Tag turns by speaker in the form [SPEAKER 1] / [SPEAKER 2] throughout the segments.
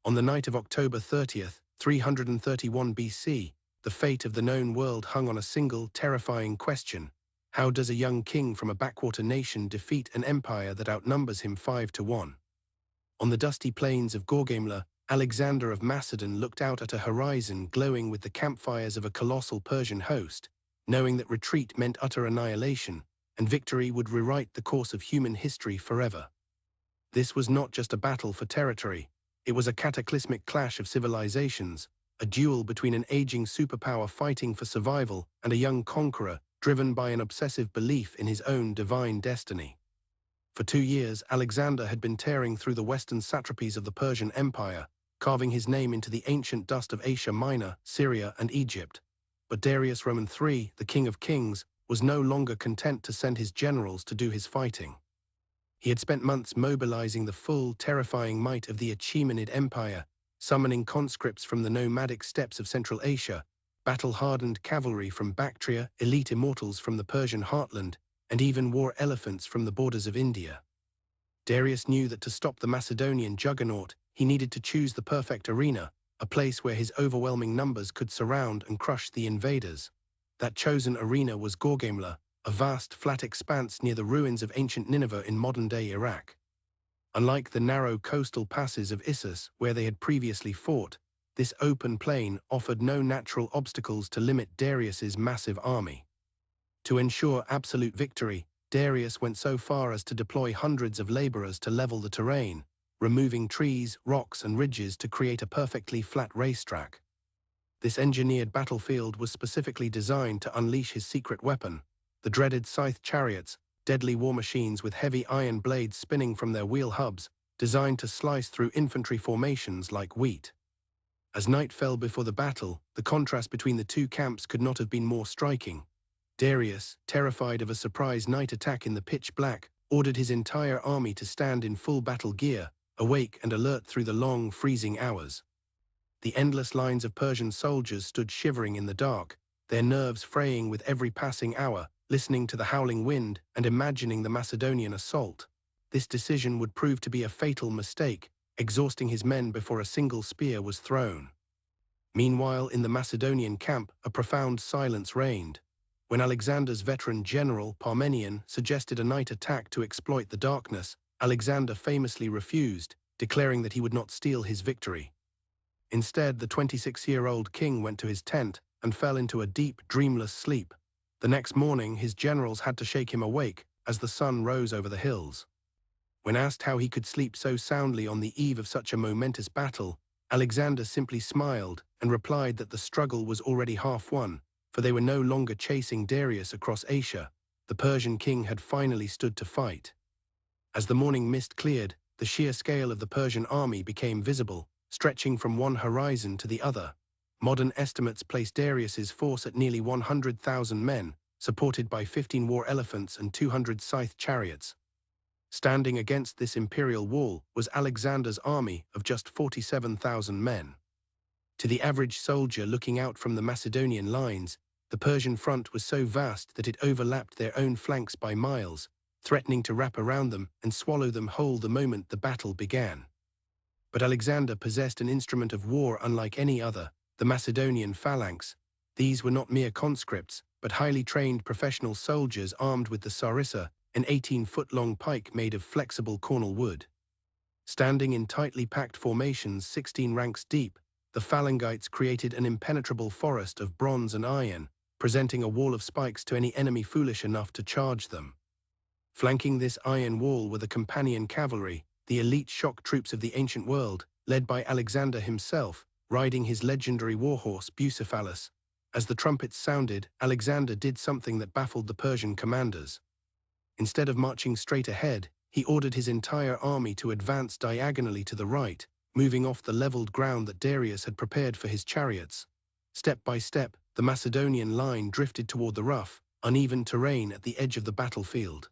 [SPEAKER 1] On the night of October 30th, 331 BC, the fate of the known world hung on a single, terrifying question. How does a young king from a backwater nation defeat an empire that outnumbers him 5-1? On the dusty plains of Gaugamela, Alexander of Macedon looked out at a horizon glowing with the campfires of a colossal Persian host, knowing that retreat meant utter annihilation, and victory would rewrite the course of human history forever. This was not just a battle for territory, it was a cataclysmic clash of civilizations, a duel between an aging superpower fighting for survival and a young conqueror driven by an obsessive belief in his own divine destiny. For 2 years, Alexander had been tearing through the western satrapies of the Persian Empire, carving his name into the ancient dust of Asia Minor, Syria, and Egypt. But Darius Roman III, the King of Kings, was no longer content to send his generals to do his fighting. He had spent months mobilizing the full, terrifying might of the Achaemenid Empire, summoning conscripts from the nomadic steppes of Central Asia, battle-hardened cavalry from Bactria, elite immortals from the Persian heartland, and even war elephants from the borders of India. Darius knew that to stop the Macedonian juggernaut, he needed to choose the perfect arena, a place where his overwhelming numbers could surround and crush the invaders. That chosen arena was Gaugamela, a vast, flat expanse near the ruins of ancient Nineveh in modern-day Iraq. Unlike the narrow coastal passes of Issus, where they had previously fought, this open plain offered no natural obstacles to limit Darius's massive army. To ensure absolute victory, Darius went so far as to deploy hundreds of laborers to level the terrain, removing trees, rocks, and ridges to create a perfectly flat racetrack. This engineered battlefield was specifically designed to unleash his secret weapon, the dreaded scythe chariots, deadly war machines with heavy iron blades spinning from their wheel hubs, designed to slice through infantry formations like wheat. As night fell before the battle, the contrast between the two camps could not have been more striking. Darius, terrified of a surprise night attack in the pitch black, ordered his entire army to stand in full battle gear, awake and alert through the long, freezing hours. The endless lines of Persian soldiers stood shivering in the dark, their nerves fraying with every passing hour, listening to the howling wind and imagining the Macedonian assault. This decision would prove to be a fatal mistake, exhausting his men before a single spear was thrown. Meanwhile, in the Macedonian camp, a profound silence reigned. When Alexander's veteran general, Parmenion, suggested a night attack to exploit the darkness, Alexander famously refused, declaring that he would not steal his victory. Instead, the 26-year-old king went to his tent and fell into a deep, dreamless sleep. The next morning, his generals had to shake him awake as the sun rose over the hills. When asked how he could sleep so soundly on the eve of such a momentous battle, Alexander simply smiled and replied that the struggle was already half won, for they were no longer chasing Darius across Asia. The Persian king had finally stood to fight. As the morning mist cleared, the sheer scale of the Persian army became visible, stretching from one horizon to the other. Modern estimates place Darius's force at nearly 100,000 men, supported by 15 war elephants and 200 scythe chariots. Standing against this imperial wall was Alexander's army of just 47,000 men. To the average soldier looking out from the Macedonian lines, the Persian front was so vast that it overlapped their own flanks by miles, threatening to wrap around them and swallow them whole the moment the battle began. But Alexander possessed an instrument of war unlike any other, the Macedonian phalanx. These were not mere conscripts, but highly trained professional soldiers armed with the sarissa, an 18-foot-long pike made of flexible cornel wood. Standing in tightly packed formations 16 ranks deep, the phalangites created an impenetrable forest of bronze and iron, presenting a wall of spikes to any enemy foolish enough to charge them. Flanking this iron wall were the companion cavalry, the elite shock troops of the ancient world, led by Alexander himself, riding his legendary warhorse Bucephalus. As the trumpets sounded, Alexander did something that baffled the Persian commanders. Instead of marching straight ahead, he ordered his entire army to advance diagonally to the right, moving off the leveled ground that Darius had prepared for his chariots. Step by step, the Macedonian line drifted toward the rough, uneven terrain at the edge of the battlefield.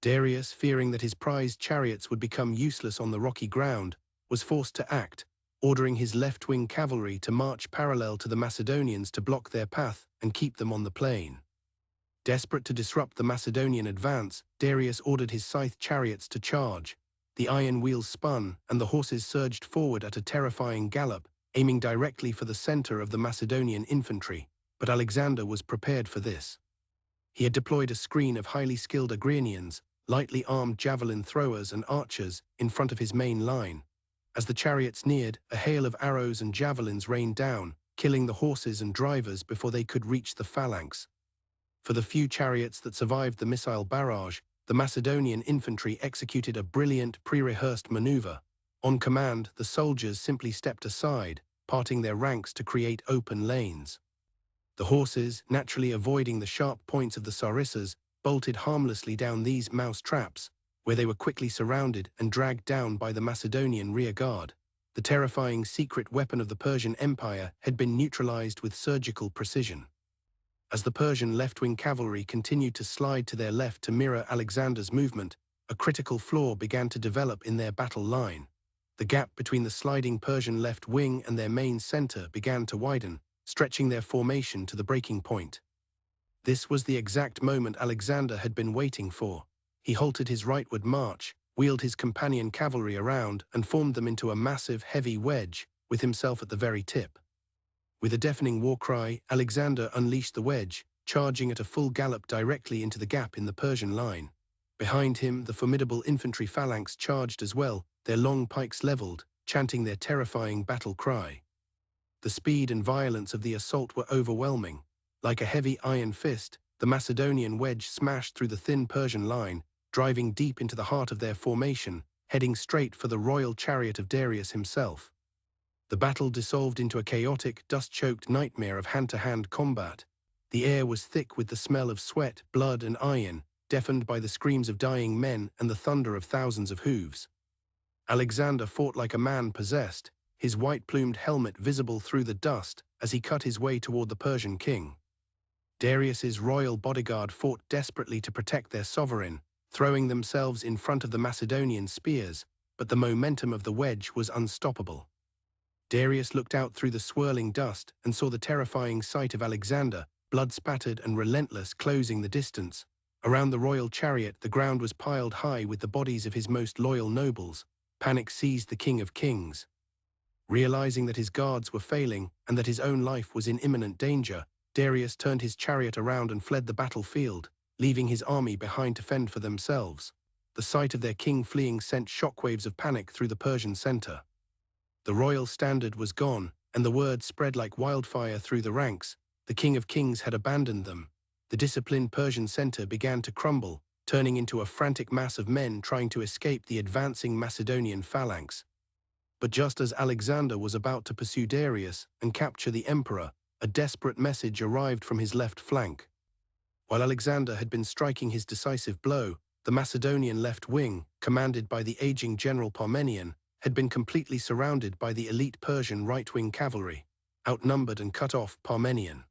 [SPEAKER 1] Darius, fearing that his prized chariots would become useless on the rocky ground, was forced to act, ordering his left-wing cavalry to march parallel to the Macedonians to block their path and keep them on the plain. Desperate to disrupt the Macedonian advance, Darius ordered his scythe chariots to charge. The iron wheels spun, and the horses surged forward at a terrifying gallop, aiming directly for the center of the Macedonian infantry. But Alexander was prepared for this. He had deployed a screen of highly skilled Agranians, lightly armed javelin throwers and archers, in front of his main line. As the chariots neared, a hail of arrows and javelins rained down, killing the horses and drivers before they could reach the phalanx. For the few chariots that survived the missile barrage, the Macedonian infantry executed a brilliant, pre-rehearsed maneuver. On command, the soldiers simply stepped aside, parting their ranks to create open lanes. The horses, naturally avoiding the sharp points of the sarissas, bolted harmlessly down these mouse traps, where they were quickly surrounded and dragged down by the Macedonian rear guard. The terrifying secret weapon of the Persian Empire had been neutralized with surgical precision. As the Persian left-wing cavalry continued to slide to their left to mirror Alexander's movement, a critical flaw began to develop in their battle line. The gap between the sliding Persian left wing and their main center began to widen, stretching their formation to the breaking point. This was the exact moment Alexander had been waiting for. He halted his rightward march, wheeled his companion cavalry around, and formed them into a massive, heavy wedge, with himself at the very tip. With a deafening war cry, Alexander unleashed the wedge, charging at a full gallop directly into the gap in the Persian line. Behind him, the formidable infantry phalanx charged as well, their long pikes leveled, chanting their terrifying battle cry. The speed and violence of the assault were overwhelming. Like a heavy iron fist, the Macedonian wedge smashed through the thin Persian line, driving deep into the heart of their formation, heading straight for the royal chariot of Darius himself. The battle dissolved into a chaotic, dust-choked nightmare of hand-to-hand combat. The air was thick with the smell of sweat, blood, and iron, deafened by the screams of dying men and the thunder of thousands of hooves. Alexander fought like a man possessed, his white-plumed helmet visible through the dust as he cut his way toward the Persian king. Darius's royal bodyguard fought desperately to protect their sovereign, throwing themselves in front of the Macedonian spears, but the momentum of the wedge was unstoppable. Darius looked out through the swirling dust and saw the terrifying sight of Alexander, blood-spattered and relentless, closing the distance. Around the royal chariot, the ground was piled high with the bodies of his most loyal nobles. Panic seized the King of Kings. Realizing that his guards were failing and that his own life was in imminent danger, Darius turned his chariot around and fled the battlefield, leaving his army behind to fend for themselves. The sight of their king fleeing sent shockwaves of panic through the Persian center. The royal standard was gone, and the word spread like wildfire through the ranks. The King of Kings had abandoned them. The disciplined Persian center began to crumble, turning into a frantic mass of men trying to escape the advancing Macedonian phalanx. But just as Alexander was about to pursue Darius and capture the emperor, a desperate message arrived from his left flank. While Alexander had been striking his decisive blow, the Macedonian left wing, commanded by the aging General Parmenion, had been completely surrounded by the elite Persian right-wing cavalry. Outnumbered and cut off, Parmenion